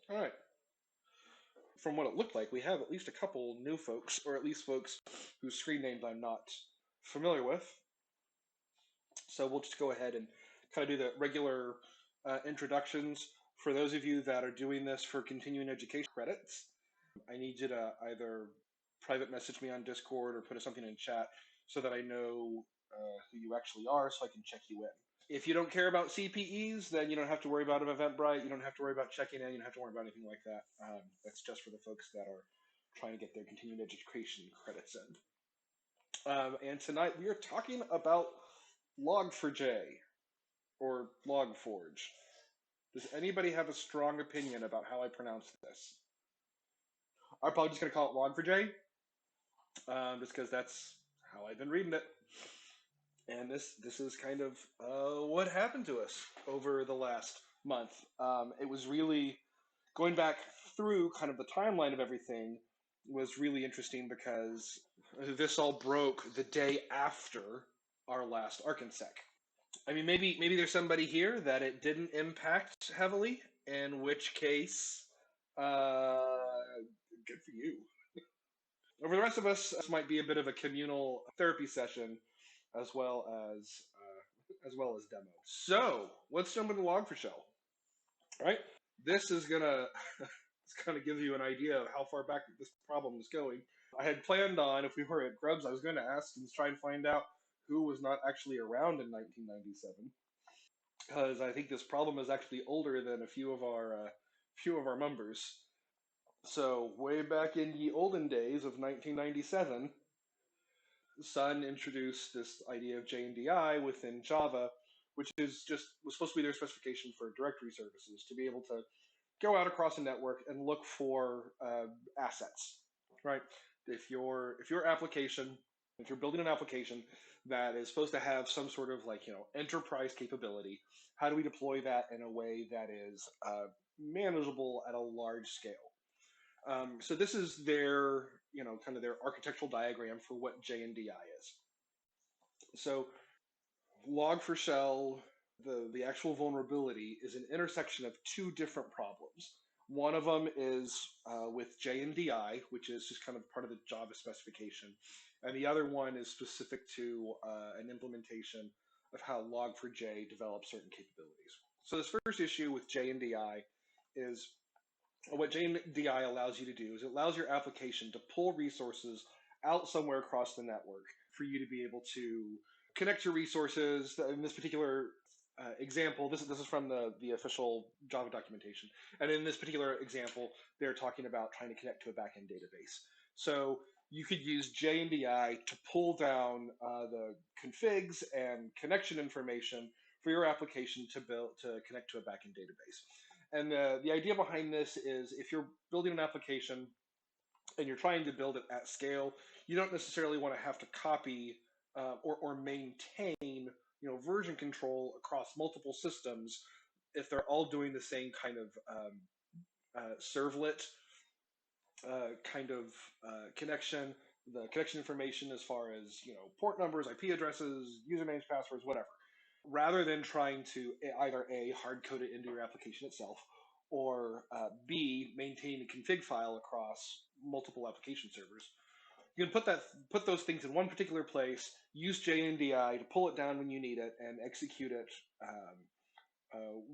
All right. From what it looked like, we have at least a couple new folks, or at least folks whose screen names I'm not familiar with. So we'll just go ahead and kind of do the regular introductions. For those of you that are doing this for continuing education credits, I need you to either private message me on Discord or put something in chat so that I know who you actually are so I can check you in. If you don't care about CPEs, then you don't have to worry about an Eventbrite. You don't have to worry about checking in. You don't have to worry about anything like that. That's just for the folks that are trying to get their continuing education credits in. And tonight we are talking about Log4j or Log4j. Does anybody have a strong opinion about how I pronounce this? I'm probably just going to call it Log4j, just because that's how I've been reading it. And this is kind of what happened to us over the last month. It was really going back through kind of the timeline of everything was really interesting because this all broke the day after our last ArkInsec. I mean, maybe there's somebody here that it didn't impact heavily, in which case, uh, good for you. Over the rest of us, this might be a bit of a communal therapy session, as well as demo. So let's jump into Log4Shell. All right, this is gonna it's gonna give you an idea of how far back this problem is going. I had planned on, if we were at Grubs, I was going to ask and try and find out who was not actually around in 1997, because I think this problem is actually older than a few of our members. So way back in the olden days of 1997, Sun introduced this idea of JNDI within Java, which was supposed to be their specification for directory services to be able to go out across a network and look for assets, right? If your application, if you're building an application that is supposed to have some sort of enterprise capability, how do we deploy that in a way that is manageable at a large scale? So this is their kind of their architectural diagram for what JNDI is. So Log4Shell, the actual vulnerability is an intersection of two different problems. One of them is with JNDI, which is just kind of part of the Java specification, and the other one is specific to an implementation of how Log4j develops certain capabilities. So this first issue with JNDI is what JNDI allows you to do is it allows your application to pull resources out somewhere across the network for you to be able to connect your resources. In this particular example, this is from the official Java documentation. And in this particular example, they're talking about trying to connect to a backend database. So you could use JNDI to pull down the configs and connection information for your application to connect to a backend database. And the idea behind this is if you're building an application and you're trying to build it at scale, you don't necessarily want to have to copy or maintain version control across multiple systems if they're all doing the same kind of servlet kind of connection. The connection information as far as port numbers, IP addresses, usernames, passwords, whatever, rather than trying to either A, hard code it into your application itself, or B, maintain a config file across multiple application servers. You can put those things in one particular place, use JNDI to pull it down when you need it, and execute it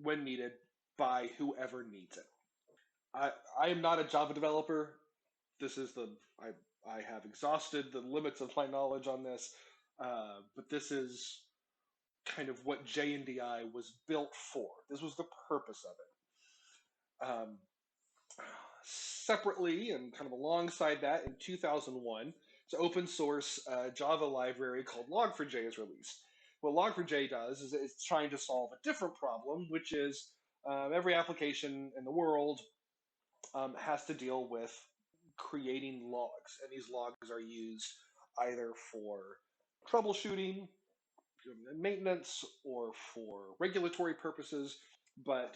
when needed by whoever needs it. I am not a Java developer. This is I have exhausted the limits of my knowledge on this, but this is kind of what JNDI was built for. This was the purpose of it. Separately and kind of alongside that, in 2001, it's an open source Java library called Log4j is released. What Log4j does is it's trying to solve a different problem, which is every application in the world has to deal with creating logs, and these logs are used either for troubleshooting, maintenance, or for regulatory purposes. But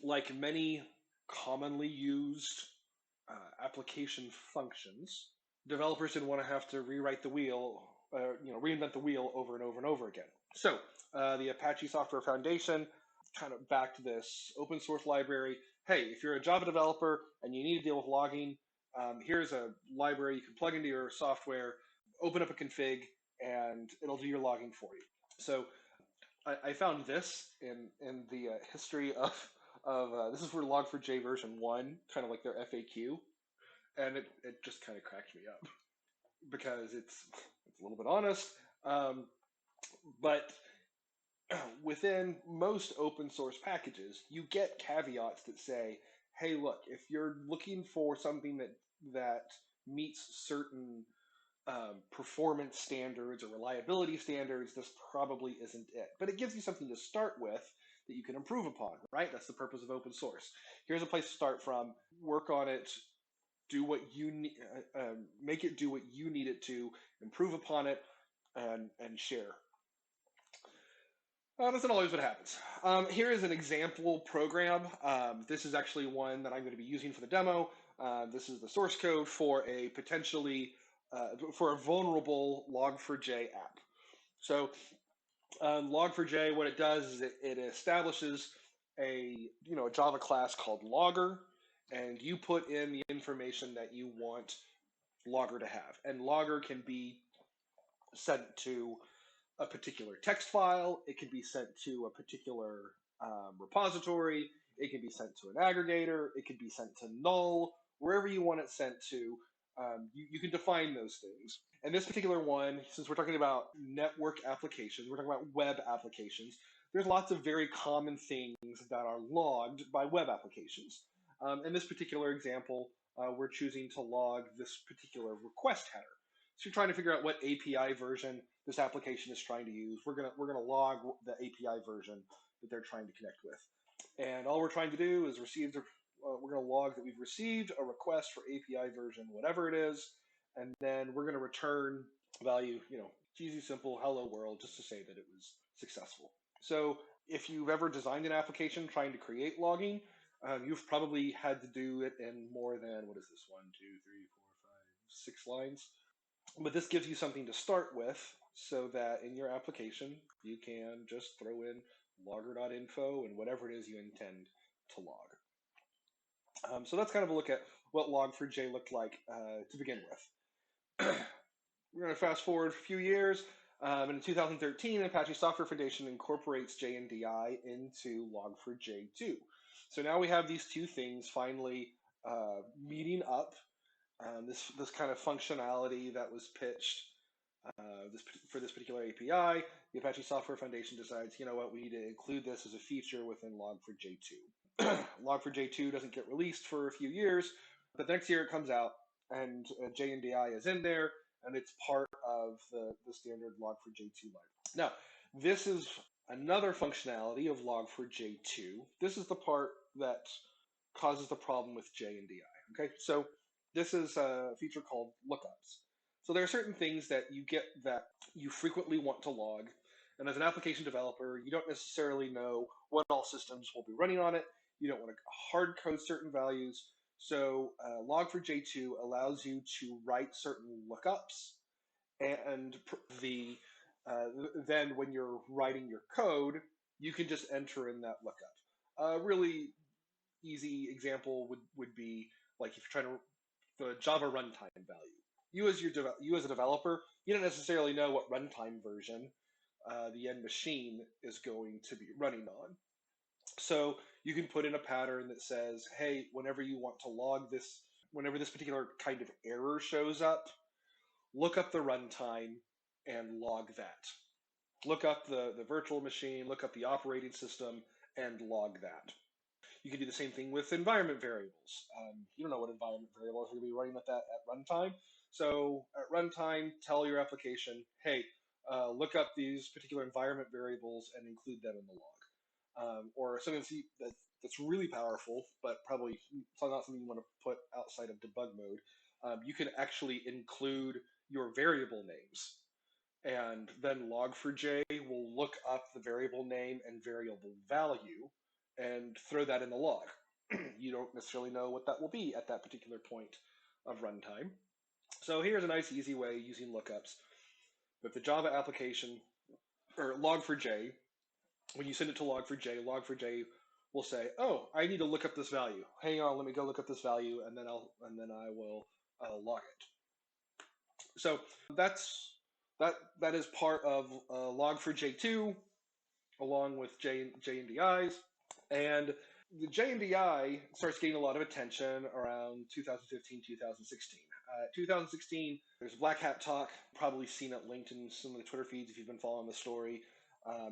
like many commonly used application functions, developers didn't want to have to rewrite the wheel, reinvent the wheel over and over and over again. So the Apache Software Foundation kind of backed this open source library, hey, if you're a Java developer and you need to deal with logging, here's a library you can plug into your software, open up a config, and it'll do your logging for you. So I found this in the history of this is for Log4j version 1, kind of like their FAQ, and it just kind of cracked me up because it's a little bit honest, but within most open source packages, you get caveats that say, "Hey, look, if you're looking for something that meets certain performance standards or reliability standards, this probably isn't it." But it gives you something to start with that you can improve upon, right? That's the purpose of open source. Here's a place to start from. Work on it. Do what you need. Make it do what you need it to. Improve upon it, and share. That's not always what happens. Here is an example program. This is actually one that I'm going to be using for the demo. This is the source code for a potentially for a vulnerable Log4j app. So Log4j, what it does is it establishes a Java class called Logger, and you put in the information that you want Logger to have, and Logger can be sent to a particular text file. It can be sent to a particular repository. It can be sent to an aggregator. It could be sent to null. Wherever you want it sent to, you can define those things. And this particular one, since we're talking about network applications, we're talking about web applications, there's lots of very common things that are logged by web applications. In this particular example, we're choosing to log this particular request header. So you're trying to figure out what API version this application is trying to use. We're gonna log the API version that they're trying to connect with, and all we're trying to do is we're gonna log that we've received a request for API version whatever it is, and then we're gonna return value. It's easy, simple, hello world, just to say that it was successful. So if you've ever designed an application trying to create logging, you've probably had to do it in more than, what is this, 1, 2, 3, 4, 5, 6 lines. But this gives you something to start with so that in your application, you can just throw in logger.info and whatever it is you intend to log. So that's kind of a look at what Log4j looked like to begin with. We're going to fast forward a few years. And in 2013, Apache Software Foundation incorporates JNDI into Log4j2. So now we have these two things finally meeting up. This kind of functionality that was pitched for this particular API, the Apache Software Foundation decides, you know what, we need to include this as a feature within Log4j2. Log4j2 doesn't get released for a few years, but the next year it comes out, and JNDI is in there, and it's part of the standard Log4j2 library. Now, this is another functionality of Log4j2. This is the part that causes the problem with JNDI. Okay, so this is a feature called lookups. So there are certain things that you get that you frequently want to log. And as an application developer, you don't necessarily know what all systems will be running on it. You don't want to hard code certain values. So Log4j2 allows you to write certain lookups, and then when you're writing your code, you can just enter in that lookup. A really easy example would be like if you're trying to the Java runtime value. You as a developer, you don't necessarily know what runtime version the end machine is going to be running on. So you can put in a pattern that says, hey, whenever you want to log this, whenever this particular kind of error shows up, look up the runtime and log that. Look up the virtual machine, look up the operating system, and log that. You can do the same thing with environment variables. You don't know what environment variables are going to be running at runtime. So at runtime, tell your application, hey, look up these particular environment variables and include them in the log. Or something that's really powerful, but probably it's not something you want to put outside of debug mode. You can actually include your variable names. And then Log4j will look up the variable name and variable value and throw that in the log. You don't necessarily know what that will be at that particular point of runtime. So here's a nice, easy way using lookups. With the Java application, or Log4j, when you send it to Log4j will say, "Oh, I need to look up this value. Hang on, let me go look up this value, and then I will log it." So that is part of Log4J2 along with JNDIs. And the JNDI starts getting a lot of attention around 2015, 2016. 2016, there's Black Hat Talk. Probably seen it linked in some of the Twitter feeds if you've been following the story.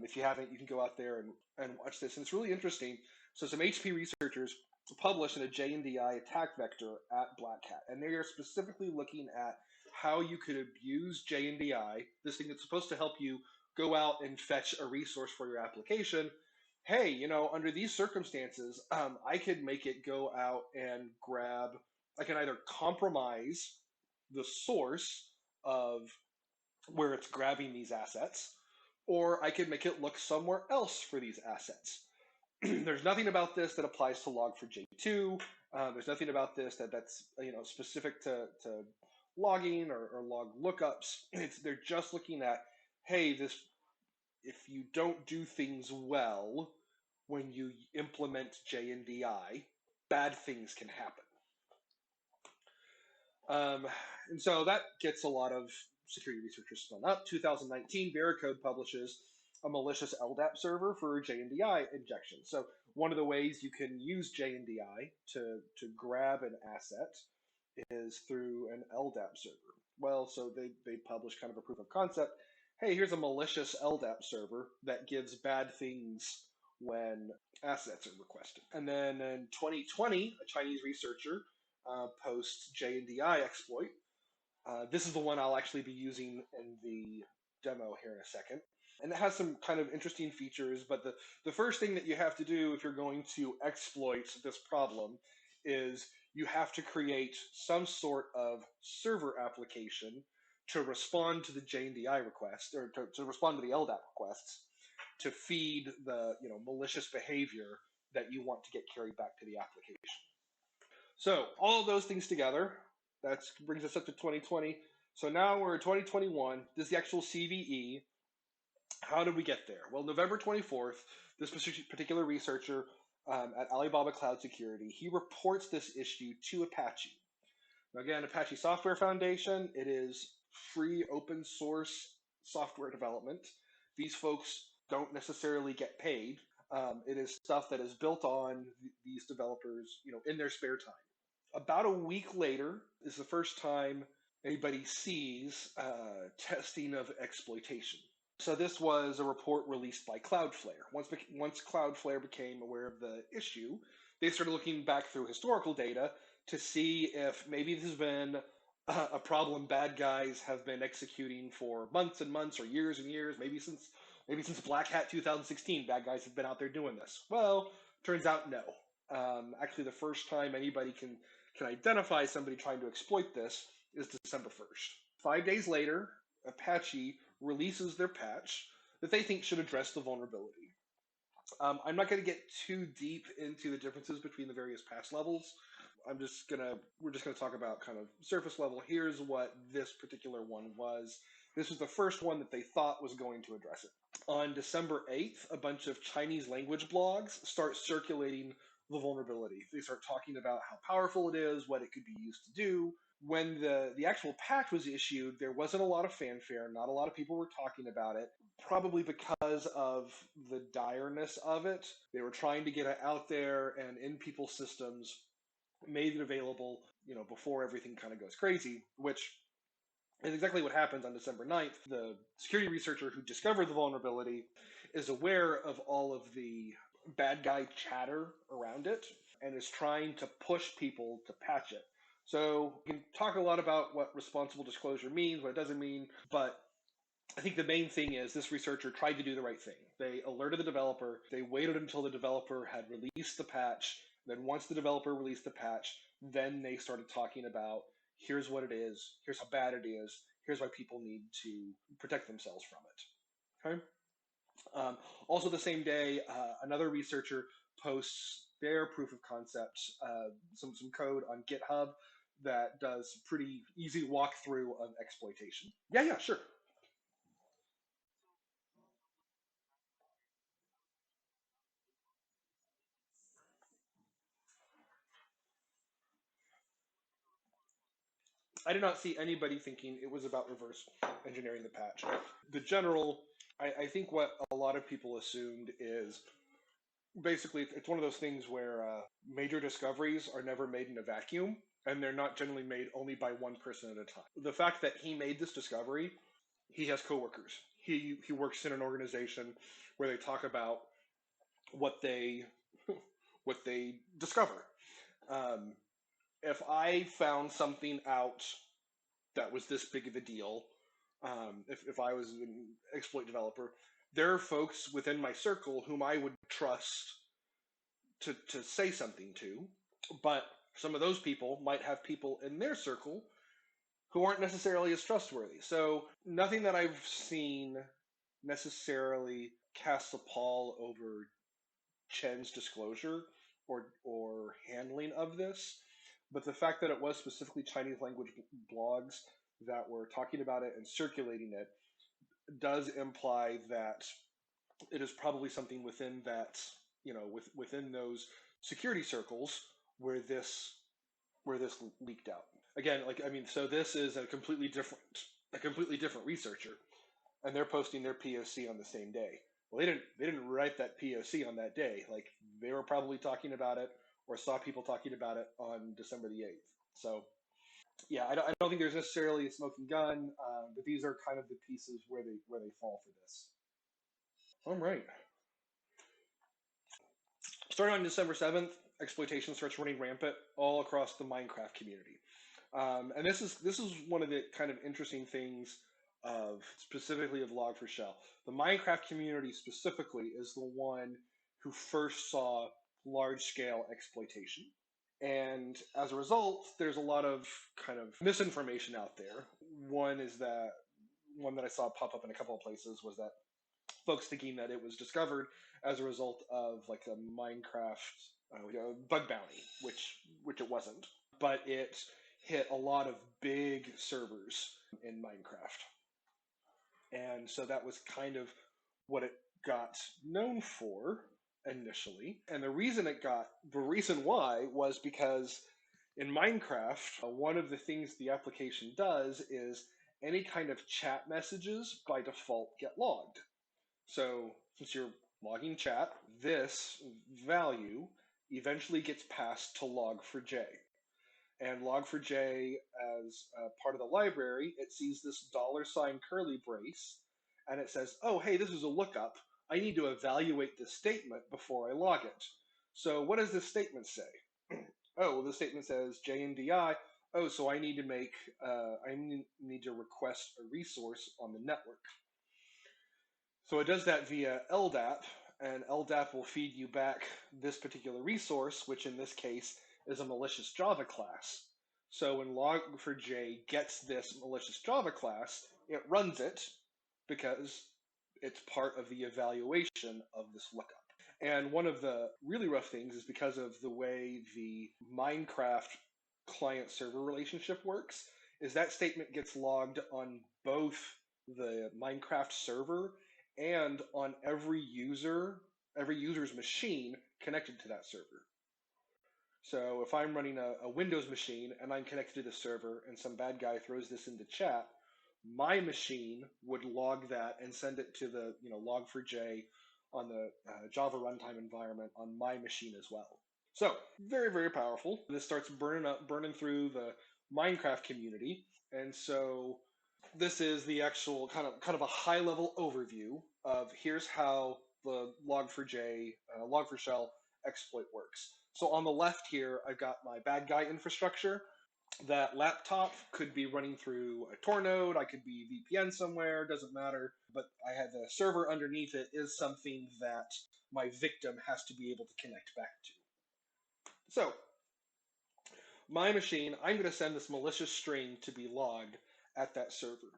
If you haven't, you can go out there and watch this. And it's really interesting. So some HP researchers published in a JNDI attack vector at Black Hat. And they are specifically looking at how you could abuse JNDI, this thing that's supposed to help you go out and fetch a resource for your application. Hey, under these circumstances, I could make it go out and grab, I can either compromise the source of where it's grabbing these assets, or I could make it look somewhere else for these assets. There's nothing about this that applies to Log4J2. There's nothing about this that's specific to logging or log lookups. They're just looking at, hey, this if you don't do things well when you implement JNDI, bad things can happen. And so that gets a lot of security researchers spun up. 2019, Veracode publishes a malicious LDAP server for JNDI injection. So one of the ways you can use JNDI to grab an asset is through an LDAP server. Well, so they publish kind of a proof of concept. Hey, here's a malicious LDAP server that gives bad things when assets are requested. And then in 2020, a Chinese researcher posts JNDI exploit. This is the one I'll actually be using in the demo here in a second. And it has some kind of interesting features, but the first thing that you have to do if you're going to exploit this problem is you have to create some sort of server application to respond to the JNDI request, or to respond to the LDAP requests, to feed the malicious behavior that you want to get carried back to the application. So all of those things together, that brings us up to 2020. So now we're in 2021. This is the actual CVE. How did we get there? Well, November 24th, this particular researcher at Alibaba Cloud Security, he reports this issue to Apache. Now, again, Apache Software Foundation, it is free open source software development. These folks don't necessarily get paid. It is stuff that is built on these developers, in their spare time. About a week later is the first time anybody sees testing of exploitation. So this was a report released by Cloudflare. Once Cloudflare became aware of the issue, they started looking back through historical data to see if maybe this has been a problem bad guys have been executing for months and months or years and years, maybe since Black Hat 2016, bad guys have been out there doing this. Well, turns out no. Actually, the first time anybody can identify somebody trying to exploit this is December 1st. 5 days later, Apache releases their patch that they think should address the vulnerability. I'm not going to get too deep into the differences between the various patch levels. We're just gonna talk about kind of surface level. Here's what this particular one was. This was the first one that they thought was going to address it. On December 8th, a bunch of Chinese language blogs start circulating the vulnerability. They start talking about how powerful it is, what it could be used to do. When the actual patch was issued, there wasn't a lot of fanfare. Not a lot of people were talking about it, probably because of the direness of it. They were trying to get it out there and in people's systems, made it available, before everything kind of goes crazy, which is exactly what happens on December 9th. The security researcher who discovered the vulnerability is aware of all of the bad guy chatter around it and is trying to push people to patch it. So we can talk a lot about what responsible disclosure means, what it doesn't mean, but I think the main thing is this researcher tried to do the right thing. They alerted the developer. They waited until the developer had released the patch. Then once the developer released the patch, then they started talking about here's what it is, here's how bad it is, here's why people need to protect themselves from it. Okay. Also, the same day, another researcher posts their proof of concept, some code on GitHub that does pretty easy walkthrough of exploitation. Yeah, sure. I did not see anybody thinking it was about reverse engineering the patch. The general, I think what a lot of people assumed is basically it's one of those things where major discoveries are never made in a vacuum, and they're not generally made only by one person at a time. The fact that he made this discovery, he has coworkers. He works in an organization where they talk about what they what they discover. Um, if I found something out that was this big of a deal, if I was an exploit developer, there are folks within my circle whom I would trust to say something to, but some of those people might have people in their circle who aren't necessarily as trustworthy. So nothing that I've seen necessarily casts a pall over Chen's disclosure or handling of this, but the fact that it was specifically Chinese language blogs that were talking about it and circulating it does imply that it is probably something within that, within those security circles where this leaked out. Again, like, I mean, so this is a completely different researcher, and they're posting their POC on the same day. Well, they didn't write that POC on that day. Like, they were probably talking about it or saw people talking about it on December the 8th. So yeah, I don't think there's necessarily a smoking gun, but these are kind of the pieces where they fall for this. All right. Starting on December 7th, exploitation starts running rampant all across the Minecraft community. And this is one of the kind of interesting things of specifically of Log4Shell. The Minecraft community specifically is the one who first saw large scale exploitation. And as a result, there's a lot of kind of misinformation out there. One is that one that I saw pop up in a couple of places was that folks thinking that it was discovered as a result of like a Minecraft bug bounty, which it wasn't, but it hit a lot of big servers in Minecraft, and so that was kind of what it got known for initially. And the reason why was because in Minecraft, one of the things the application does is any kind of chat messages by default get logged. So since you're logging chat, this value eventually gets passed to log4j. And log4j, as part of the library, it sees this $ curly brace, and it says, oh, hey, this is a lookup. I need to evaluate this statement before I log it. So what does this statement say? Oh, well, the statement says JNDI. Oh, so I need to request a resource on the network. So it does that via LDAP, and LDAP will feed you back this particular resource, which in this case is a malicious Java class. So when Log4j gets this malicious Java class, it runs it because it's part of the evaluation of this lookup. And one of the really rough things is because of the way the Minecraft client server relationship works, is that statement gets logged on both the Minecraft server and on every user's machine connected to that server. So if I'm running a Windows machine and I'm connected to the server and some bad guy throws this into chat, my machine would log that and send it to the log4j on the Java runtime environment on my machine as well. So very, very powerful. This starts burning through the Minecraft community, and so this is the actual kind of a high level overview of here's how the Log4Shell exploit works. So on the left here, I've got my bad guy infrastructure. That laptop could be running through a Tor node, I could be VPN somewhere, doesn't matter. But I had the server underneath it is something that my victim has to be able to connect back to. So my machine, I'm going to send this malicious string to be logged at that server.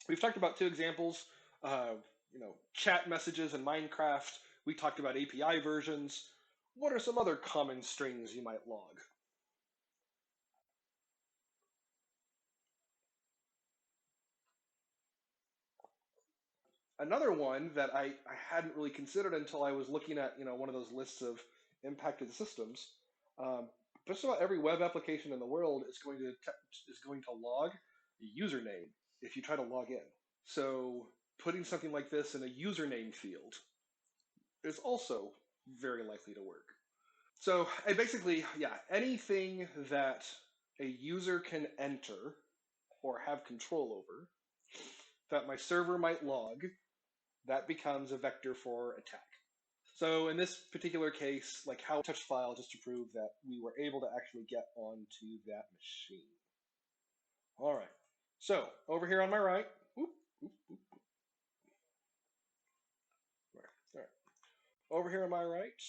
We've talked about two examples, chat messages in Minecraft. We talked about API versions. What are some other common strings you might log? Another one that I hadn't really considered until I was looking at one of those lists of impacted systems. Um, just about every web application in the world is going to log a username if you try to log in. So putting something like this in a username field is also very likely to work. So basically, yeah, anything that a user can enter or have control over that my server might log, that becomes a vector for attack. So in this particular case, like how touch file just to prove that we were able to actually get onto that machine. All right. So over here on my right, whoop, whoop, whoop, all right. Over here on my right,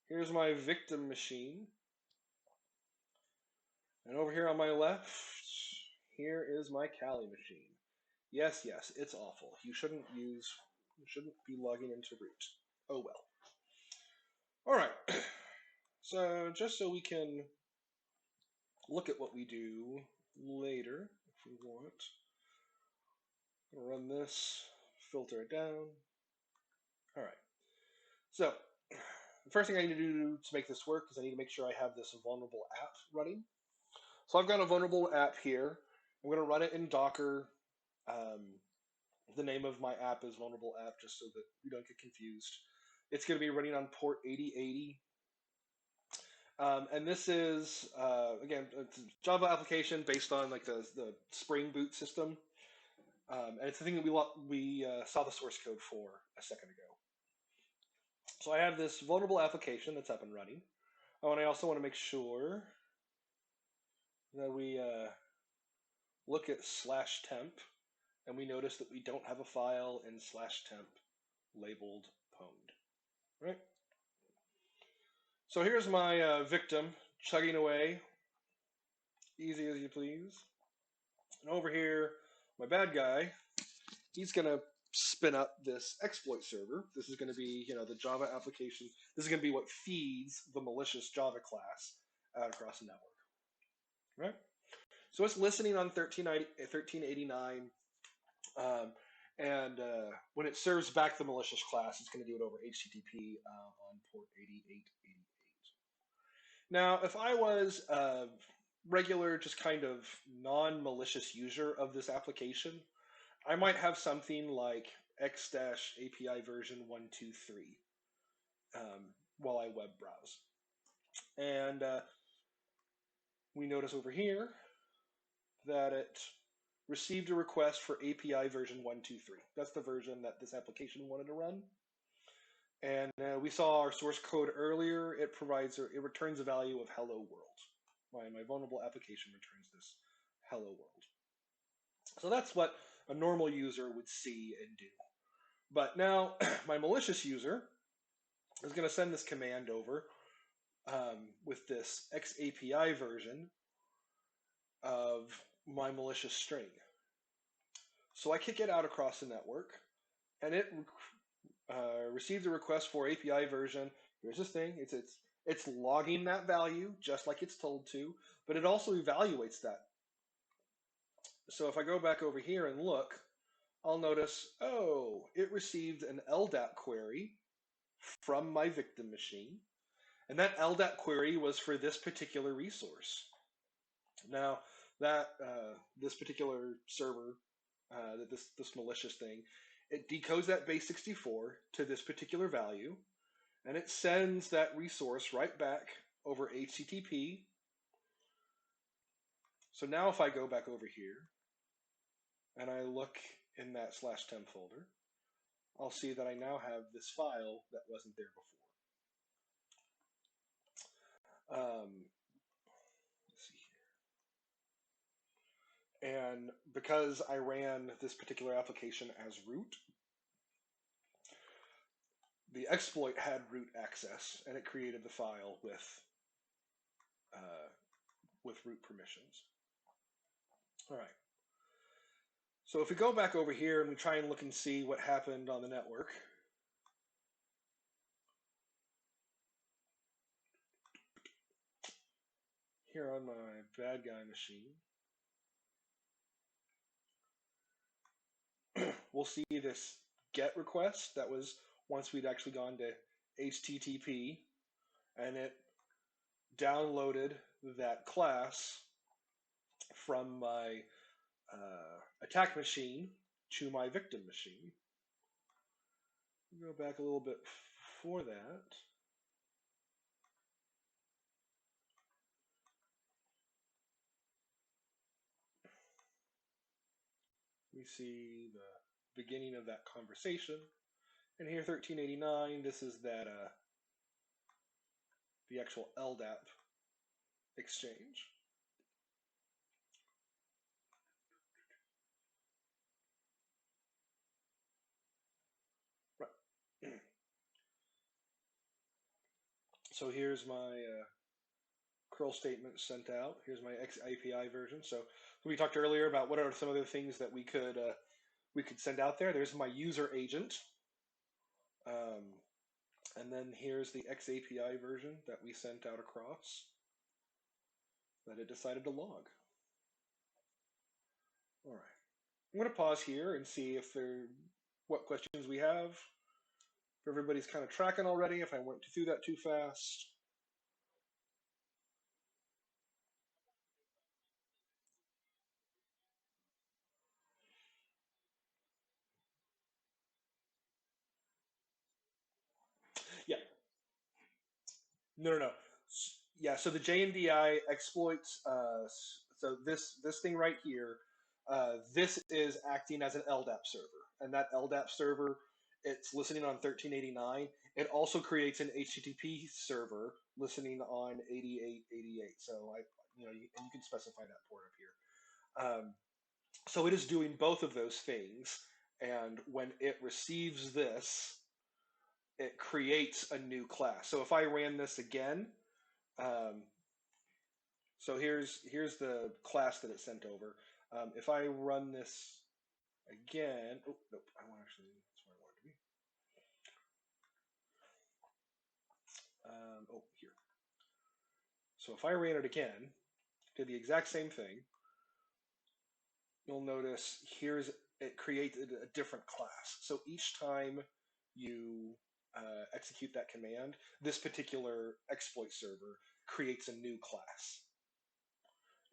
here's my victim machine. And over here on my left, here is my Kali machine. Yes, yes, it's awful. You shouldn't be logging into root. Oh well. All right. So just so we can look at what we do later, if we want, I'm gonna run this, filter it down. All right. So the first thing I need to do to make this work is I need to make sure I have this vulnerable app running. So I've got a vulnerable app here. I'm going to run it in Docker. The name of my app is vulnerable app, just so that you don't get confused. It's going to be running on port 8080. And this is, again, it's a Java application based on like the Spring Boot system. And it's the thing that we saw the source code for a second ago. So I have this vulnerable application that's up and running. Oh, and I also want to make sure that we look at /temp, and we notice that we don't have a file in /temp labeled pwned. Right? So here's my victim chugging away, easy as you please. And over here, my bad guy, he's going to spin up this exploit server. This is going to be, the Java application. This is going to be what feeds the malicious Java class out across the network. Right? So it's listening on 1389, and when it serves back the malicious class, it's going to do it over HTTP on port 8888. Now, if I was a regular, just kind of non-malicious user of this application, I might have something like x-API version 123 while I web browse. And we notice over here that it received a request for API version 123. That's the version that this application wanted to run. And we saw our source code earlier. It returns a value of hello world. My vulnerable application returns this hello world. So that's what a normal user would see and do. But now my malicious user is going to send this command over with this XAPI version of my malicious string. So I kick it out across the network, and it receives a request for API version. Here's this thing. It's logging that value just like it's told to, but it also evaluates that. So if I go back over here and look, I'll notice, oh, it received an LDAP query from my victim machine, and that LDAP query was for this particular resource. Now, that this particular server, this malicious thing, it decodes that base 64 to this particular value, and it sends that resource right back over HTTP. So now if I go back over here and I look in that /temp folder, I'll see that I now have this file that wasn't there before. Let's see here. And because I ran this particular application as root, the exploit had root access, and it created the file with root permissions. All right. So if we go back over here and we try and look and see what happened on the network, here on my bad guy machine, we'll see this GET request that was once we'd actually gone to HTTP, and it downloaded that class from my attack machine to my victim machine. Go back a little bit for that. We see the beginning of that conversation. And here, 1389, this is that the actual LDAP exchange. Right. So here's my curl statement sent out. Here's my XAPI version. So we talked earlier about what are some other things that we could send out there. There's my user agent. And then here's the XAPI version that we sent out across that it decided to log. All right. I'm going to pause here and see if what questions we have. If everybody's kind of tracking already, if I went through that too fast. Yeah, no. Yeah, so the JNDI exploits. So this thing right here, this is acting as an LDAP server, and that LDAP server, it's listening on 1389. It also creates an HTTP server listening on 8888. So and you can specify that port up here. So it is doing both of those things, and when it receives this, it creates a new class. So if I ran this again, um, so here's the class that it sent over. If I run this again, oh nope, I want actually that's where I want it to be. Oh here. So if I ran it again, did the exact same thing, you'll notice here's it created a different class. So each time you execute that command, this particular exploit server creates a new class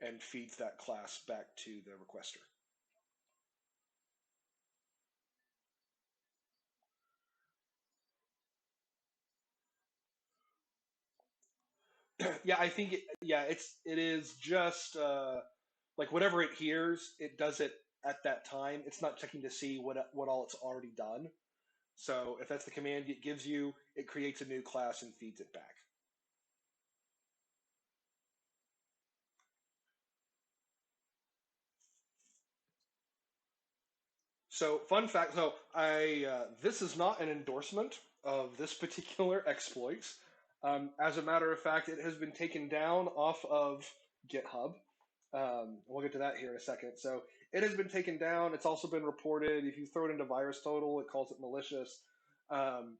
and feeds that class back to the requester. Yeah, I think it is just like whatever it hears, it does it at that time. It's not checking to see what all it's already done. So if that's the command it gives you, it creates a new class and feeds it back. So fun fact. So I this is not an endorsement of this particular exploit. As a matter of fact, it has been taken down off of GitHub. We'll get to that here in a second. So it has been taken down. It's also been reported. If you throw it into VirusTotal, it calls it malicious. Um,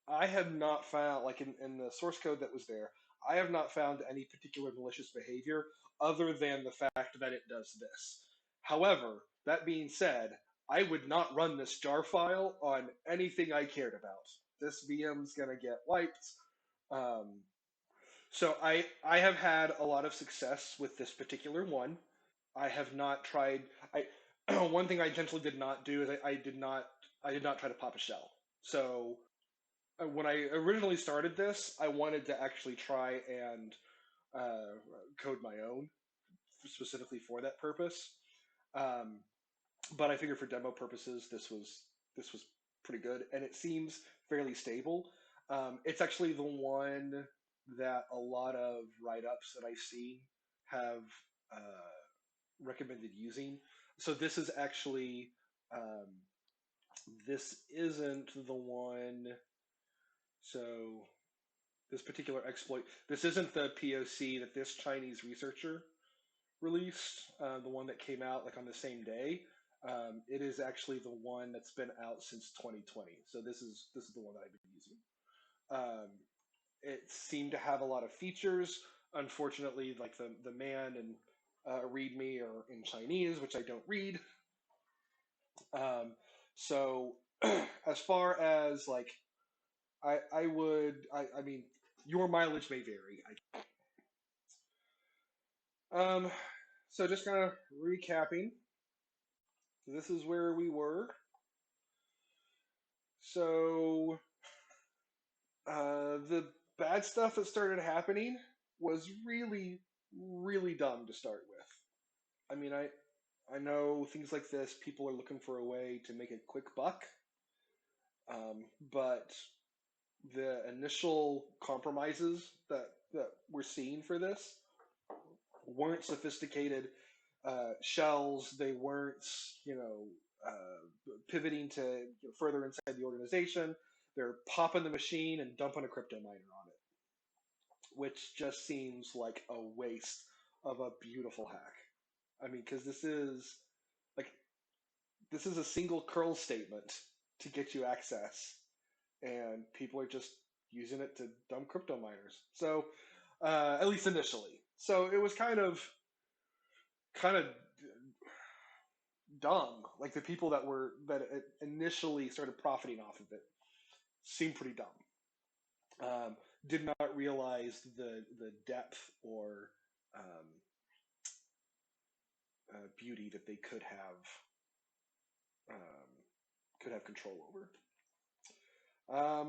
I have not found, like in the source code that was there, I have not found any particular malicious behavior other than the fact that it does this. However, that being said, I would not run this jar file on anything I cared about. This VM's gonna get wiped. Um, so I have had a lot of success with this particular one. I have not tried. I one thing I intentionally did not do is I did not try to pop a shell. So when I originally started this, I wanted to actually try and uh, code my own specifically for that purpose. Um, but I figured for demo purposes, this was pretty good, and it seems fairly stable. It's actually the one that a lot of write-ups that I see have recommended using. So this is actually this isn't the one. So this particular exploit, this isn't the POC that this Chinese researcher released, the one that came out like on the same day. It is actually the one that's been out since 2020. So this is the one that I've been using. Um, it seemed to have a lot of features. Unfortunately, like the man and README are in Chinese, which I don't read. Um, so as far as like I would, I mean, your mileage may vary. Um, so just kind of recapping, this is where we were. So the bad stuff that started happening was really, really dumb to start with. I mean, I know things like this, people are looking for a way to make a quick buck, but the initial compromises that we're seeing for this weren't sophisticated shells. They weren't, you know, pivoting to further inside the organization. They're popping the machine and dumping a crypto miner on it, which just seems like a waste of a beautiful hack. I mean, because like this is a single curl statement to get you access, and people are just using it to dump crypto miners. So at least initially, so it was kind of dumb. Like the people that initially started profiting off of it seemed pretty dumb. Did not realize the depth or um, beauty that they um, could have control over.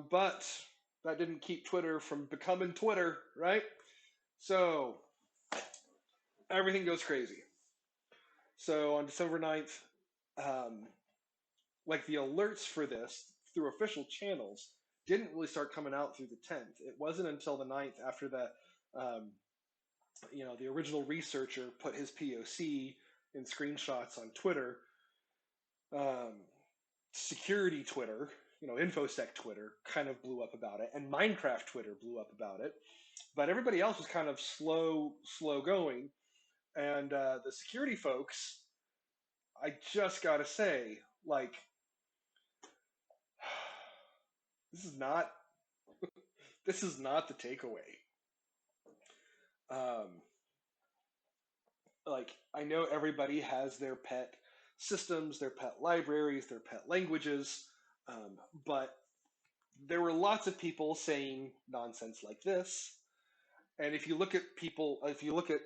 But that didn't keep Twitter from becoming Twitter, right? So everything goes crazy. So on December 9th, um, like the alerts for this through official channels didn't really start coming out through the 10th. It wasn't until the 9th after um, the original researcher put his POC in screenshots on Twitter, um, security Twitter, InfoSec Twitter kind of blew up about it, and Minecraft Twitter blew up about it. But everybody else was kind of slow going. And the security folks, I just gotta say, like, this is not this is not the takeaway. Um, like, I know everybody has their pet systems, their pet libraries, their pet languages, but there were lots of people saying nonsense like this. And if you look at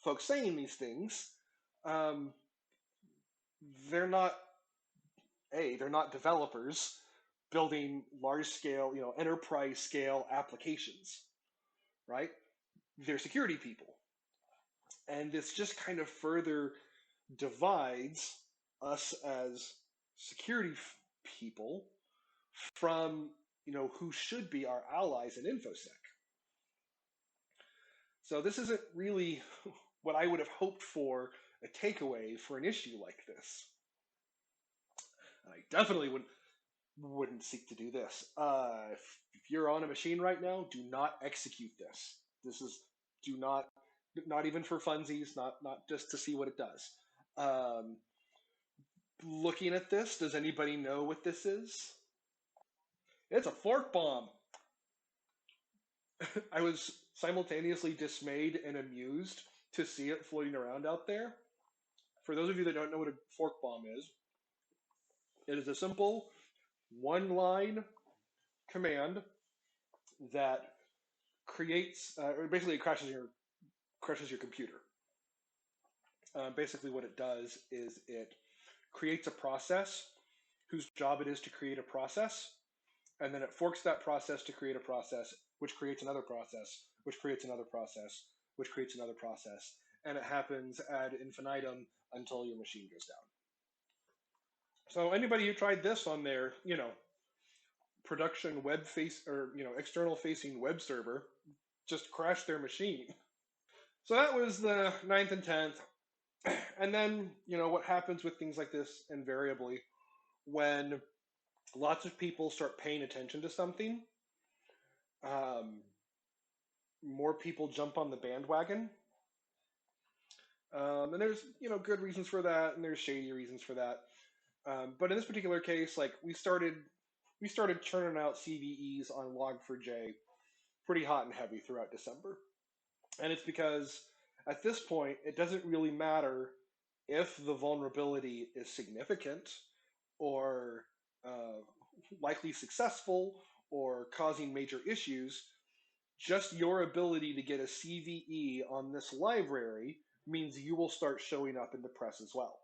folks saying these things, um, they're not they're not developers building large scale, enterprise scale applications, right? They're security people, and this just kind of further divides us as security people from who should be our allies in infosec. So this isn't really what I would have hoped for a takeaway for an issue like this. And I definitely wouldn't seek to do this. If you're on a machine right now, do not execute this. This is do not even for funsies, not just to see what it does. Um, Looking at this, does anybody know what this is? It's a fork bomb. I was simultaneously dismayed and amused to see it floating around out there. For those of you that don't know what a fork bomb is, it is a simple one line command that creates, or basically, it crashes your computer. Basically, what it does is it creates a process whose job it is to create a process, and then it forks that process to create a process, which creates another process, which creates another process, which creates another process, and it happens ad infinitum until your machine goes down. So anybody who tried this on their, production web face or external facing web server just crashed their machine. So that was the 9th and 10th. And then, what happens with things like this invariably when lots of people start paying attention to something, um, more people jump on the bandwagon. And there's, good reasons for that, and there's shady reasons for that. But in this particular case, like we started churning out CVEs on Log4J pretty hot and heavy throughout December. And it's because at this point, it doesn't really matter if the vulnerability is significant or likely successful or causing major issues, just your ability to get a CVE on this library means you will start showing up in the press as well.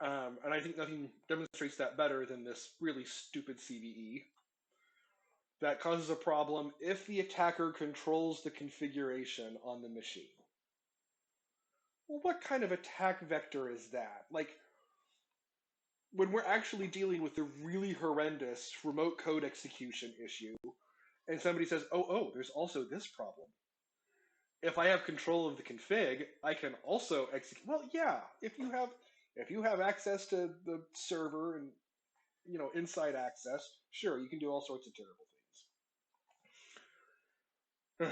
And I think nothing demonstrates that better than this really stupid CVE that causes a problem if the attacker controls the configuration on the machine. Well, what kind of attack vector is that? Like, when we're actually dealing with a really horrendous remote code execution issue, and somebody says, oh, there's also this problem. If I have control of the config, I can also execute. Well, yeah, if you have access to the server and inside access, sure, you can do all sorts of terrible things.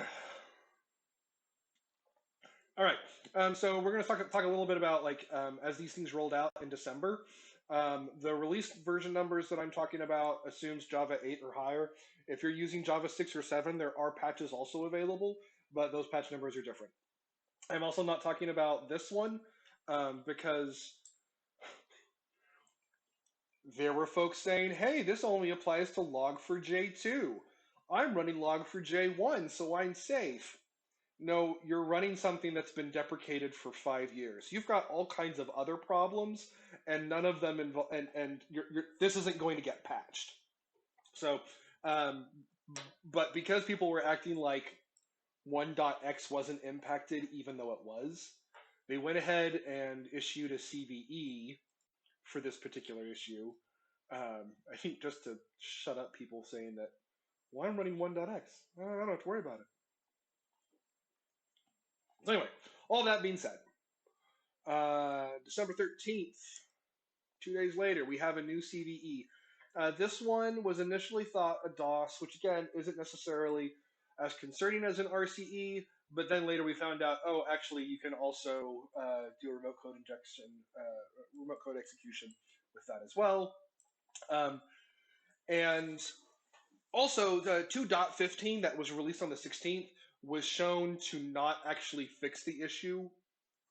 All right, so we're going to talk a little bit about as these things rolled out in December. The released version numbers that I'm talking about assumes Java 8 or higher. If you're using Java 6 or 7, there are patches also available, but those patch numbers are different. I'm also not talking about this one because there were folks saying, hey, this only applies to Log4j2. I'm running Log4j1, so I'm safe. No, you're running something that's been deprecated for 5 years. You've got all kinds of other problems, and none of them involve, and this isn't going to get patched. So, um, but because people were acting like 1.x wasn't impacted, even though it was, they went ahead and issued a CVE for this particular issue. I think just to shut up people saying that, well, I'm running 1.x. I don't have to worry about it. So anyway, all that being said, December 13th, 2 days later, we have a new CVE. This one was initially thought a DOS, which again isn't necessarily as concerning as an RCE, but then later we found out, oh, actually, you can also do a remote code injection, remote code execution with that as well. And also, the 2.15 that was released on the 16th was shown to not actually fix the issue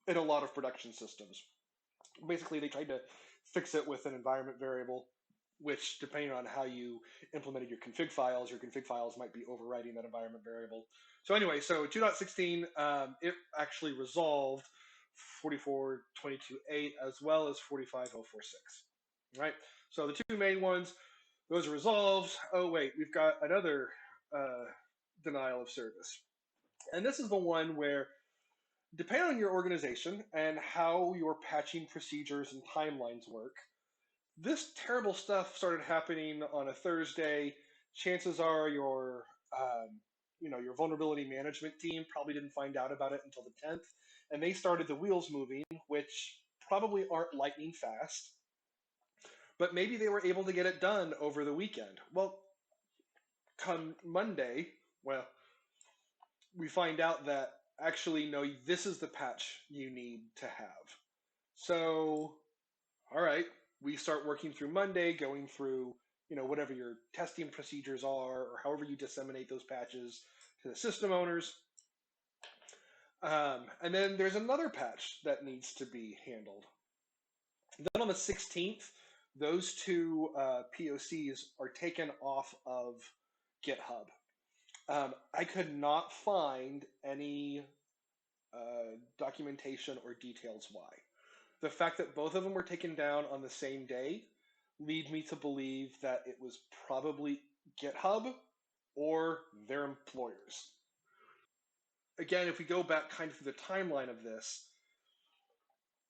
in a lot of production systems. Basically, they tried to fix it with an environment variable, which, depending on how you implemented your config files might be overriding that environment variable. So anyway, so 2.16, it actually resolved 44.22.8 as well as 45.046. Right? So the two main ones, those are resolved. Oh, wait, we've got another denial of service. And this is the one where, depending on your organization and how your patching procedures and timelines work, this terrible stuff started happening on a Thursday. Chances are your vulnerability management team probably didn't find out about it until the 10th, and they started the wheels moving, which probably aren't lightning fast, but maybe they were able to get it done over the weekend. Well, come Monday, well, we find out that actually, no, this is the patch you need to have. So, all right, we start working through Monday, going through, whatever your testing procedures are, or however you disseminate those patches to the system owners. And then there's another patch that needs to be handled. Then on the 16th, those two POCs are taken off of GitHub. I could not find any documentation or details why. The fact that both of them were taken down on the same day lead me to believe that it was probably GitHub or their employers. Again, if we go back kind of through the timeline of this,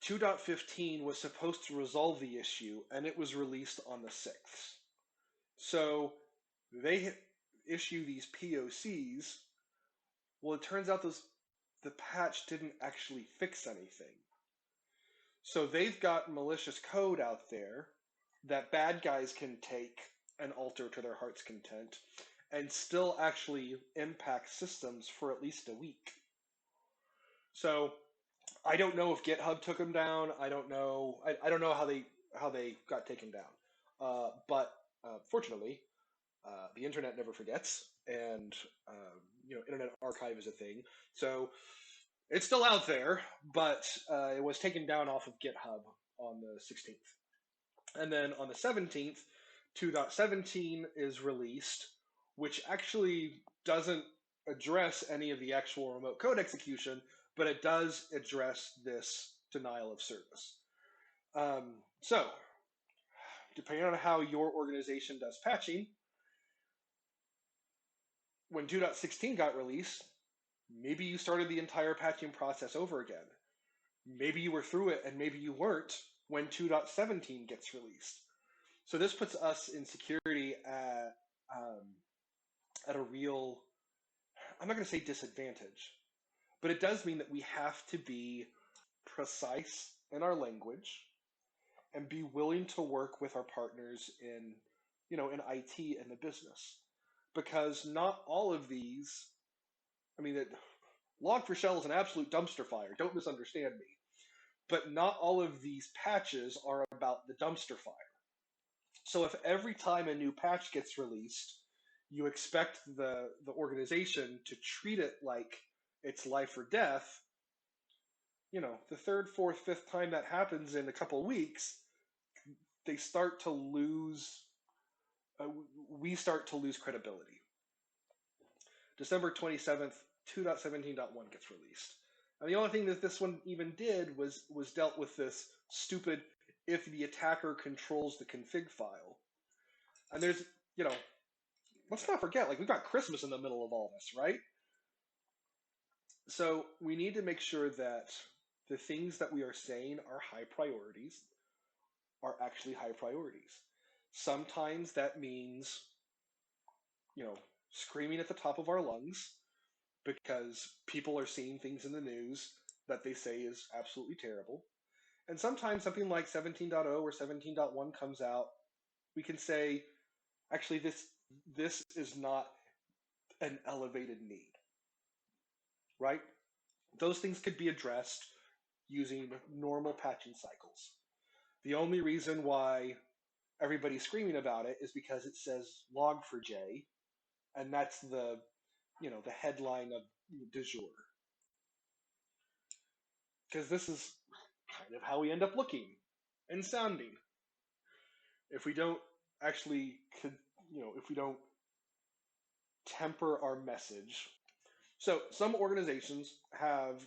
2.15 was supposed to resolve the issue, and it was released on the 6th. So they issue these POCs. Well, it turns out the patch didn't actually fix anything. So they've got malicious code out there that bad guys can take and alter to their heart's content and still actually impact systems for at least a week. So I don't know if GitHub took them down. I don't know. I don't know how they got taken down. But fortunately, the internet never forgets, and Internet Archive is a thing. So it's still out there, but it was taken down off of GitHub on the 16th. And then on the 17th, 2.17 is released, which actually doesn't address any of the actual remote code execution, but it does address this denial of service. So, depending on how your organization does patching, when 2.16 got released, maybe you started the entire patching process over again. Maybe you were through it and maybe you weren't when 2.17 gets released. So this puts us in security at a real, I'm not going to say disadvantage, but it does mean that we have to be precise in our language and be willing to work with our partners in IT and the business. Because not all of these, I mean, Log4Shell is an absolute dumpster fire. Don't misunderstand me. But not all of these patches are about the dumpster fire. So if every time a new patch gets released, you expect the organization to treat it like it's life or death, the third, fourth, fifth time that happens in a couple of weeks, they start to lose. We start to lose credibility. December 27th, 2.17.1 gets released. And the only thing that this one even did was dealt with this stupid if the attacker controls the config file. And there's, let's not forget, like, we've got Christmas in the middle of all this, right? So we need to make sure that the things that we are saying are high priorities are actually high priorities. Sometimes that means, screaming at the top of our lungs because people are seeing things in the news that they say is absolutely terrible. And sometimes something like 17.0 or 17.1 comes out, we can say, actually, this is not an elevated need, right? Those things could be addressed using normal patching cycles. The only reason why everybody's screaming about it is because it says Log4J, and that's the headline of du jour. Because this is kind of how we end up looking and sounding if we don't actually, if we don't temper our message. So some organizations have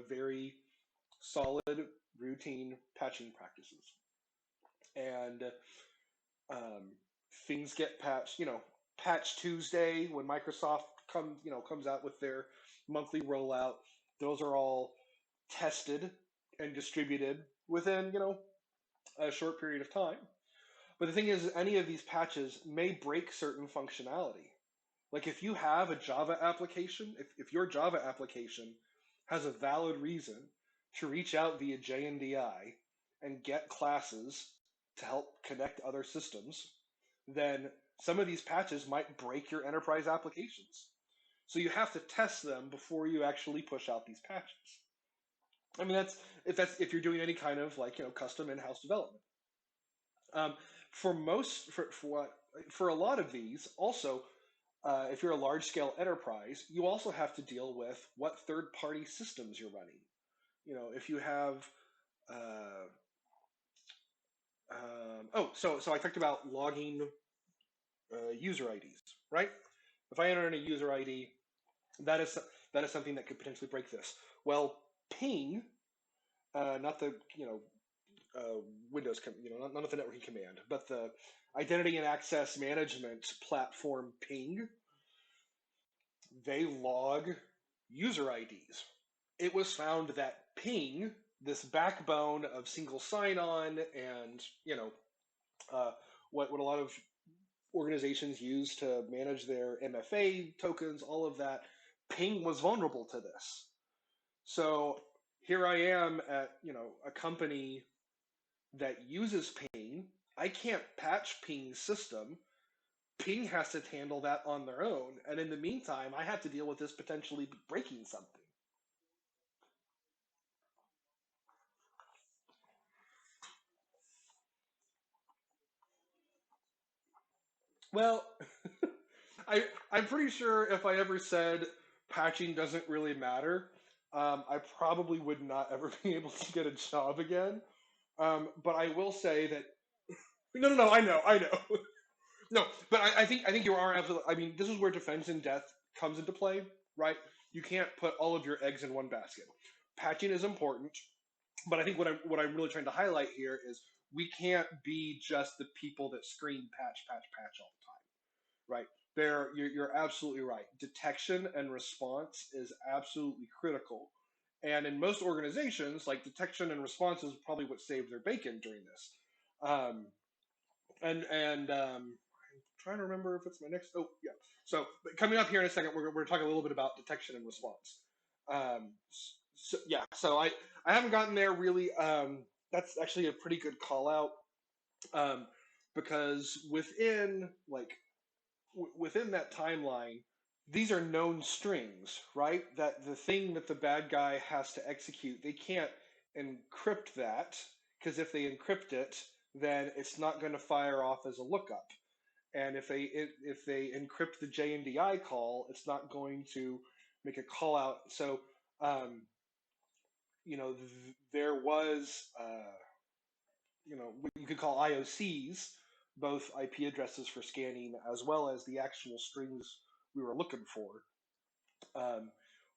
very solid routine patching practices, and um, things get patched. Patch Tuesday when Microsoft comes out with their monthly rollout. Those are all tested and distributed within a short period of time. But the thing is, any of these patches may break certain functionality. Like if you have a Java application, if your Java application has a valid reason to reach out via JNDI and get classes to help connect other systems, then some of these patches might break your enterprise applications. So you have to test them before you actually push out these patches. I mean, if you're doing any kind of custom in-house development. Um, for a lot of these, also, if you're a large-scale enterprise, you also have to deal with what third-party systems you're running. If you have, so I talked about logging user IDs, right? If I enter in a user ID, that is something that could potentially break this. Well, ping, not the Windows, not the networking command, but the identity and access management platform ping, they log user IDs. It was found that ping, this backbone of single sign-on and what a lot of organizations use to manage their MFA tokens, all of that, ping was vulnerable to this. So here I am at a company that uses ping. I can't patch ping's system. Ping has to handle that on their own, and in the meantime, I have to deal with this potentially breaking something. Well, I'm pretty sure if I ever said patching doesn't really matter, I probably would not ever be able to get a job again. But I will say that no, I know. No, but I think you are absolutely. I mean, this is where defense in depth comes into play, right? You can't put all of your eggs in one basket. Patching is important, but I think what I'm really trying to highlight here is we can't be just the people that scream patch, patch, patch all the time, right? You're absolutely right. Detection and response is absolutely critical, and in most organizations, like detection and response is probably what saved their bacon during this. Um, and trying to remember if it's my next. Oh, yeah. So coming up here in a second, we're talking a little bit about detection and response. Um, so, yeah. So I haven't gotten there really. That's actually a pretty good call out, um, because within that timeline, these are known strings, right? That the thing that the bad guy has to execute, they can't encrypt that, because if they encrypt it, then it's not going to fire off as a lookup. And if they encrypt the JNDI call, it's not going to make a call out. So um, there was what you could call IOCs, both IP addresses for scanning as well as the actual strings we were looking um,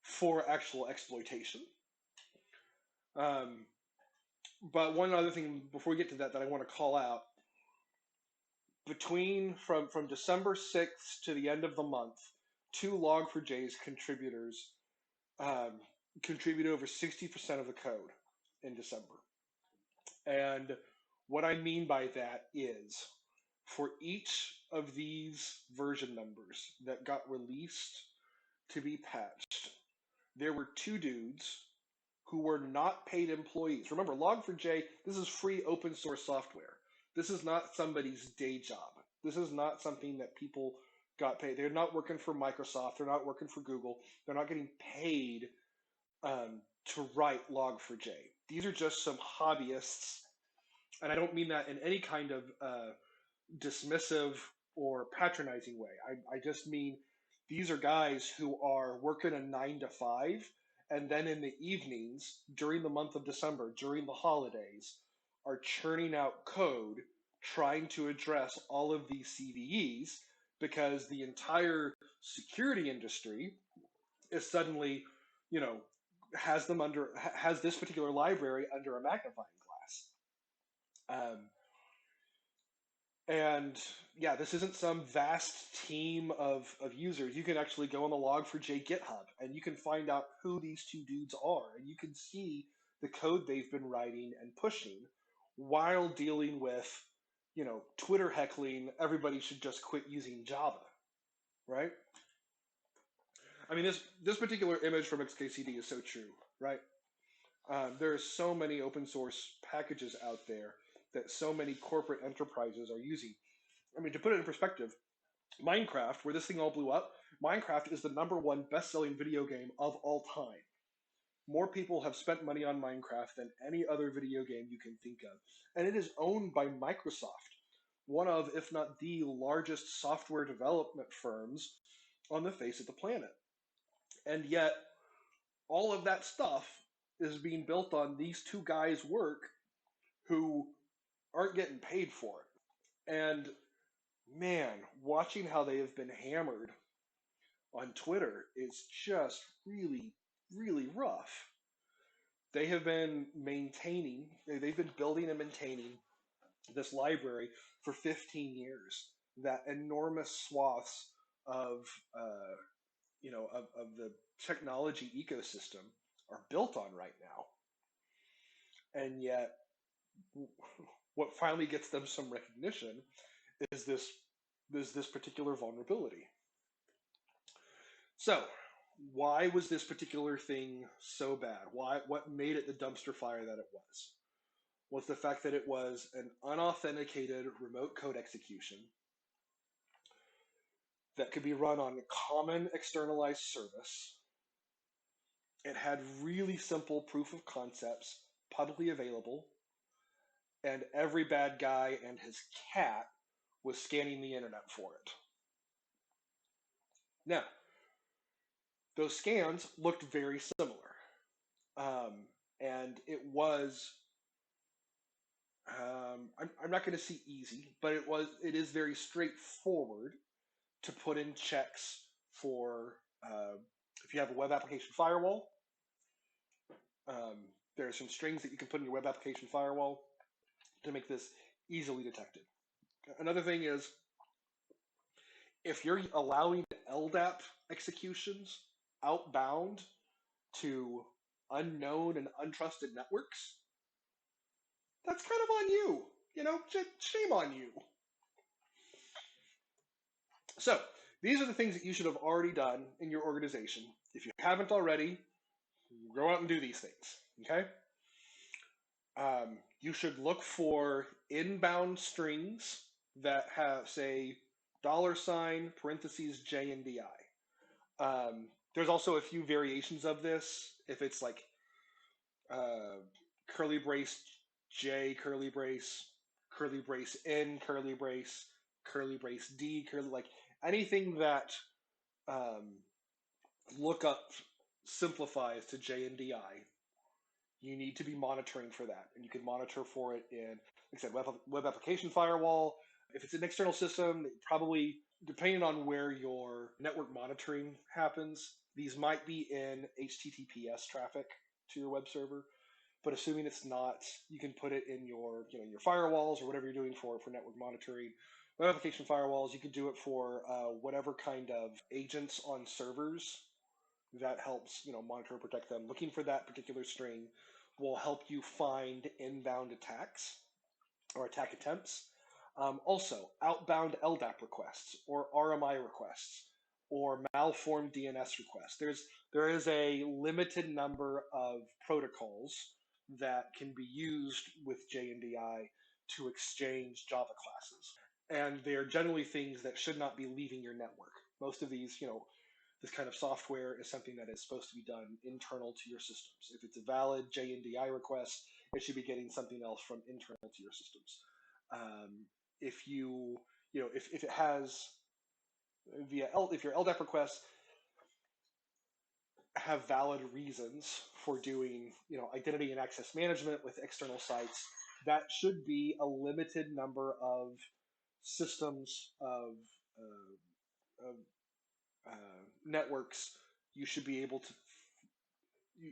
for actual exploitation. Um, but one other thing before we get to that I want to call out, between from December 6th to the end of the month, two Log4j's contributors um, contribute over 60% of the code in December. And what I mean by that is, for each of these version numbers that got released to be patched, there were two dudes who were not paid employees. Remember, Log4j, this is free open source software. This is not somebody's day job. This is not something that people got paid. They're not working for Microsoft. They're not working for Google. They're not getting paid to write Log4j. These are just some hobbyists, and I don't mean that in any kind of dismissive or patronizing way. I just mean these are guys who are working a 9 to 5, and then in the evenings during the month of December, during the holidays, are churning out code trying to address all of these CVEs, because the entire security industry is suddenly, you know, has this particular library under a magnifying glass. And yeah, this isn't some vast team of users. You can actually go on the Log4j GitHub and you can find out who these two dudes are, and you can see the code they've been writing and pushing while dealing with, Twitter heckling. Everybody should just quit using Java, right? I mean, this particular image from XKCD is so true, right? There are so many open source packages out there that so many corporate enterprises are using. I mean, to put it in perspective, Minecraft, where this thing all blew up, Minecraft is the #1 best-selling video game of all time. More people have spent money on Minecraft than any other video game you can think of. And it is owned by Microsoft, one of, if not the largest software development firms on the face of the planet. And yet, all of that stuff is being built on these two guys' work who aren't getting paid for it. And man, watching how they have been hammered on Twitter is just really, really rough. They have been they've been building and maintaining this library for 15 years. That enormous swaths of, of the technology ecosystem are built on right now. And yet, what finally gets them some recognition is this particular vulnerability. So, why was this particular thing so bad? What made it the dumpster fire that it was the fact that it was an unauthenticated remote code execution that could be run on a common externalized service. It had really simple proof of concepts publicly available, and every bad guy and his cat was scanning the internet for it. Now, those scans looked very similar. And it was I'm not going to see easy, but it is very straightforward to put in checks for if you have a web application firewall. There are some strings that you can put in your web application firewall to make this easily detected. Another thing is if you're allowing LDAP executions outbound to unknown and untrusted networks, that's kind of on you. You know, shame on you. So these are the things that you should have already done in your organization. If you haven't already, go out and do these things. Okay. You should look for inbound strings that have, say, $ parentheses J and DI. There's also a few variations of this. If it's like uh, curly brace J, curly brace N, curly brace D, like anything that um, lookup simplifies to J and DI, you need to be monitoring for that. And you can monitor for it in, like I said, web application firewall. If it's an external system, probably depending on where your network monitoring happens, these might be in HTTPS traffic to your web server. But assuming it's not, you can put it in your, your firewalls or whatever you're doing for network monitoring. Web application firewalls, you can do it for whatever kind of agents on servers that helps, monitor and protect them. Looking for that particular string will help you find inbound attacks or attack attempts. Also, outbound LDAP requests or RMI requests or malformed DNS requests. There is a limited number of protocols that can be used with JNDI to exchange Java classes, and they are generally things that should not be leaving your network. Most of these, this kind of software is something that is supposed to be done internal to your systems. If it's a valid JNDI request, it should be getting something else from internal to your systems. Um, if if it has if your LDAP requests have valid reasons for doing, identity and access management with external sites, that should be a limited number of systems of networks. You should be able to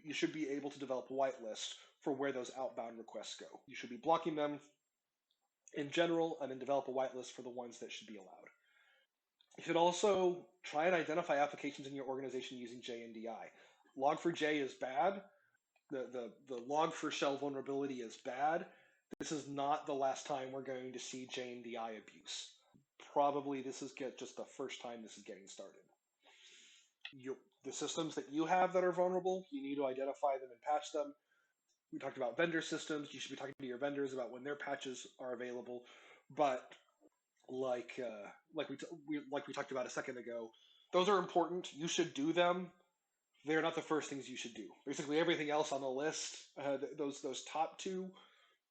you should be able to develop a whitelist for where those outbound requests go. You should be blocking them in general and then develop a whitelist for the ones that should be allowed. You should also try and identify applications in your organization using JNDI. Log4j is bad. The Log4Shell vulnerability is bad. This is not the last time we're going to see JNDI abuse. Probably this is just the first time this is getting started. The systems that you have that are vulnerable, you need to identify them and patch them. We talked about vendor systems. You should be talking to your vendors about when their patches are available. But like we talked about a second ago, those are important. You should do them. They're not the first things you should do. Basically, everything else on the list, those top two,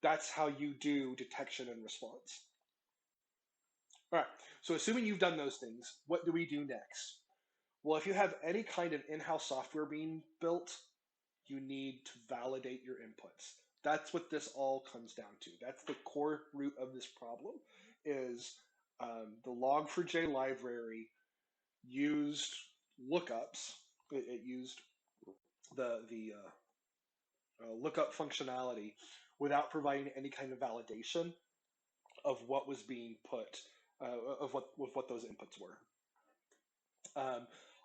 that's how you do detection and response. All right. So assuming you've done those things, what do we do next? Well, if you have any kind of in-house software being built, you need to validate your inputs. That's what this all comes down to. That's the core root of this problem. Is the Log4j library used lookups. It used the lookup functionality without providing any kind of validation of what was being put, of what those inputs were.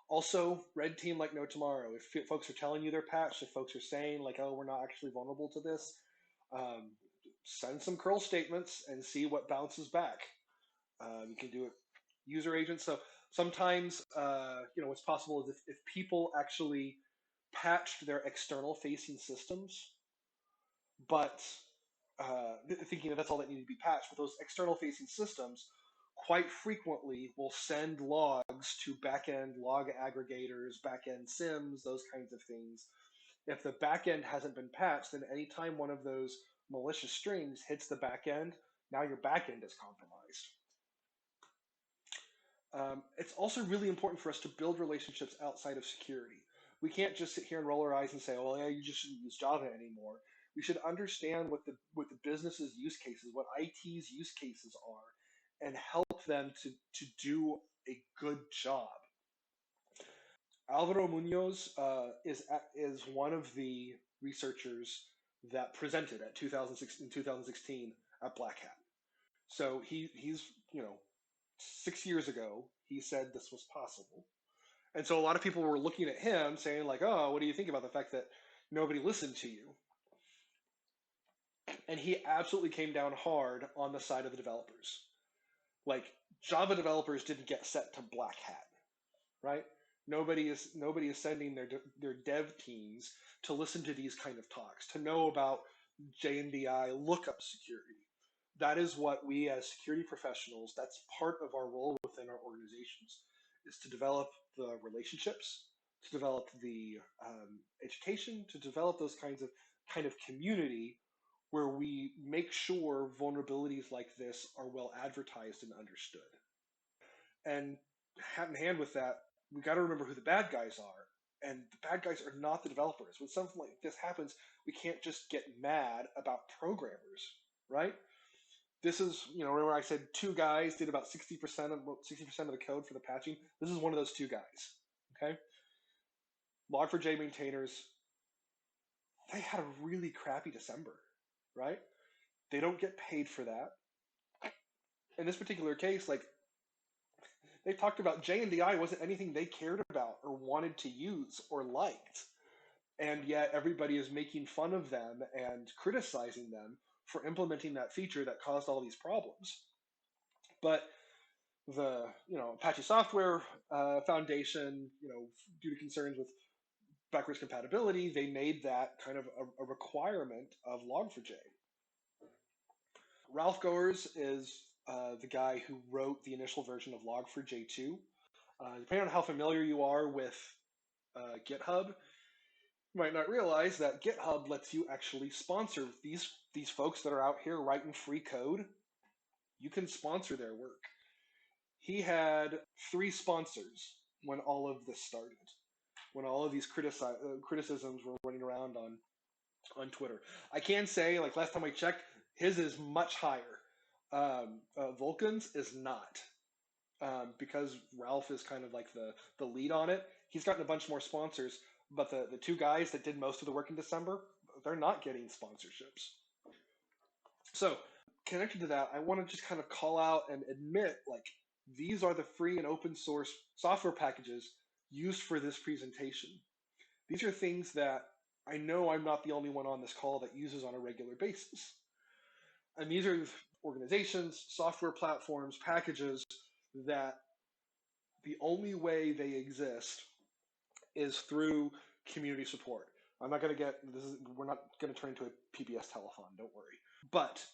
Also, red team like no tomorrow. If folks are telling you they're patched, if folks are saying like, oh, we're not actually vulnerable to this, send some curl statements and see what bounces back. You can do it user agents. So sometimes, what's possible is if people actually patched their external facing systems, but thinking that that's all that needed to be patched, but those external facing systems quite frequently will send logs to backend log aggregators, backend SIMs, those kinds of things. If the backend hasn't been patched, then anytime one of those malicious strings hits the backend, now your backend is compromised. It's also really important for us to build relationships outside of security. We can't just sit here and roll our eyes and say, well, yeah, you just shouldn't use Java anymore. We should understand what the business's use cases, what IT's use cases are, and help them to do a good job. Alvaro Munoz is one of the researchers that presented at 2016 at Black Hat. So he's 6 years ago he said this was possible, and so a lot of people were looking at him saying like, oh, what do you think about the fact that nobody listened to you? And he absolutely came down hard on the side of the developers. Like, Java developers didn't get set to Black Hat, right? Nobody is sending their dev teams to listen to these kind of talks, to know about JNDI lookup security. That is what we as security professionals, that's part of our role within our organizations, is to develop the relationships, to develop the education, to develop those kind of community where we make sure vulnerabilities like this are well advertised and understood. And hand in hand with that, we got to remember who the bad guys are. And the bad guys are not the developers. When something like this happens, we can't just get mad about programmers, right? This is, remember I said two guys did about 60% of the code for the patching. This is one of those two guys. Okay, Log4j maintainers, they had a really crappy December, right? They don't get paid for that. In this particular case, like, they talked about JNDI wasn't anything they cared about or wanted to use or liked, and yet everybody is making fun of them and criticizing them for implementing that feature that caused all these problems. But the Apache Software Foundation, due to concerns with backwards compatibility, they made that kind of a requirement of Log4j. Ralph Goers is the guy who wrote the initial version of Log4j2. Depending on how familiar you are with GitHub, you might not realize that GitHub lets you actually sponsor these folks that are out here writing free code. You can sponsor their work. He had 3 sponsors when all of this started, when all of these criticisms were running around on Twitter. I can say, like, last time I checked, his is much higher. Vulcan's is not. Because Ralph is kind of like the lead on it. He's gotten a bunch more sponsors, but the 2 guys that did most of the work in December, they're not getting sponsorships. So, connected to that, I want to just kind of call out and admit, like, these are the free and open source software packages used for this presentation. These are things that I know I'm not the only one on this call that uses on a regular basis. And these are organizations, software platforms, packages that the only way they exist is through community support. I'm not going to get this. We're not going to turn into a PBS telethon. Don't worry. But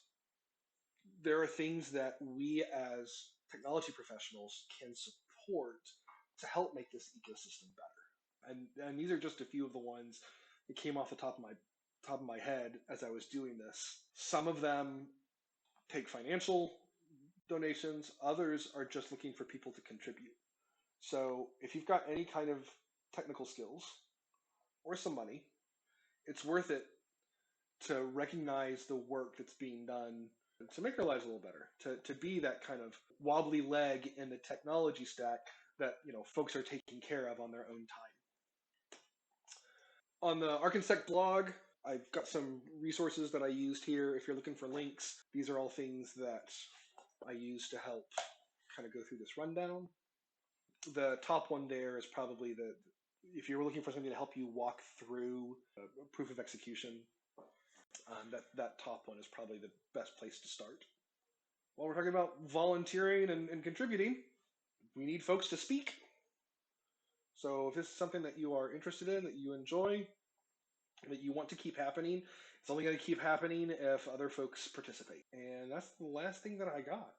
there are things that we as technology professionals can support to help make this ecosystem better. And these are just a few of the ones that came off the top of my head as I was doing this. Some of them take financial donations. Others are just looking for people to contribute. So if you've got any kind of technical skills or some money, it's worth it to recognize the work that's being done to make our lives a little better, to be that kind of wobbly leg in the technology stack that folks are taking care of on their own time. On the ArkInsect blog, I've got some resources that I used here. If you're looking for links, these are all things that I use to help kind of go through this rundown. The top one there is probably if you're looking for something to help you walk through proof of execution, that top one is probably the best place to start. While we're talking about volunteering and contributing, we need folks to speak. So if this is something that you are interested in, that you enjoy, that you want to keep happening, it's only going to keep happening if other folks participate. And that's the last thing that I got.